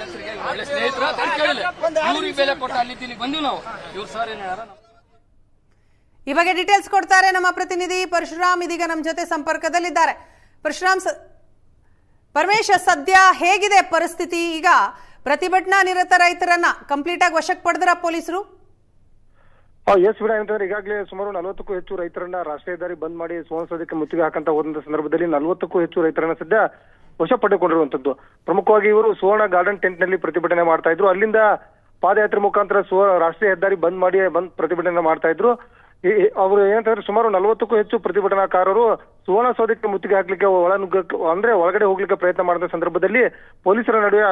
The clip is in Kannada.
ಅಧ್ಯಕ್ಷರಿಗೆ ಒಳ್ಳೆ ಸ್ನೇಹಿತರು ಅಂತ ಕೇಳಿಲ್ಲ. ಇವ್ರಿಗೆ ಬೆಲೆ ಕೊಟ್ಟು ಅಲ್ಲಿ ಬಂದಿವಿ ನಾವು. ಇವ್ರು ಸರ್ ಏನ್ ಹೇಳಾರ ಈ ಬಗ್ಗೆ ಡೀಟೇಲ್ಸ್ ಕೊಡ್ತಾರೆ ನಮ್ಮ ಪ್ರತಿನಿಧಿ ಪರಶುರಾಮ್. ಇದೀಗ ನಮ್ಮ ಜೊತೆ ಸಂಪರ್ಕದಲ್ಲಿದ್ದಾರೆ. ಪರಶುರಾಮ್, ಪರಮೇಶ್, ಸದ್ಯ ಹೇಗಿದೆ ಪರಿಸ್ಥಿತಿ? ಈಗ ಪ್ರತಿಭಟನಾ ನಿರತ ರೈತರನ್ನ ಕಂಪ್ಲೀಟ್ ಆಗಿ ವಶಕ್ಕೆ ಪಡೆದ್ರ ಪೊಲೀಸರು? ಎಸ್ ಬಿಡ ಅಂತಂದ್ರೆ ಈಗಾಗಲೇ ಸುಮಾರು 40ಕ್ಕೂ ಹೆಚ್ಚು ರೈತರನ್ನ ರಾಷ್ಟ್ರೀಯ ಹೆದ್ದಾರಿ ಬಂದ್ ಮಾಡಿ ಸುವರ್ಣಸೌಧಕ್ಕೆ ಮುತ್ತಿಗೆ ಹಾಕಂತ ಹೋದಂತ ಸಂದರ್ಭದಲ್ಲಿ 40ಕ್ಕೂ ಹೆಚ್ಚು ರೈತರನ್ನ ಸದ್ಯ ವಶ ಪಡೆದುಕೊಂಡಿರುವಂತದ್ದು. ಪ್ರಮುಖವಾಗಿ ಇವರು ಸುವರ್ಣ ಗಾರ್ಡನ್ ಟೆಂಟ್ ನಲ್ಲಿ ಪ್ರತಿಭಟನೆ ಮಾಡ್ತಾ ಇದ್ರು. ಅಲ್ಲಿಂದ ಪಾದಯಾತ್ರೆ ಮುಖಾಂತರ ರಾಷ್ಟ್ರೀಯ ಹೆದ್ದಾರಿ ಬಂದ್ ಪ್ರತಿಭಟನೆ ಮಾಡ್ತಾ ಇದ್ರು. ಅವರು ಏನಂತಂದ್ರೆ ಸುಮಾರು 40ಕ್ಕೂ ಹೆಚ್ಚು ಪ್ರತಿಭಟನಾಕಾರರು ಸುವರ್ಣಸೌಧಕ್ಕೆ ಮುತ್ತಿಗೆ ಹಾಕ್ಲಿಕ್ಕೆ ಒಳಗಡೆ ಹೋಗ್ಲಿಕ್ಕೆ ಪ್ರಯತ್ನ ಮಾಡಿದ ಸಂದರ್ಭದಲ್ಲಿ ಪೊಲೀಸರ ನಡುವೆ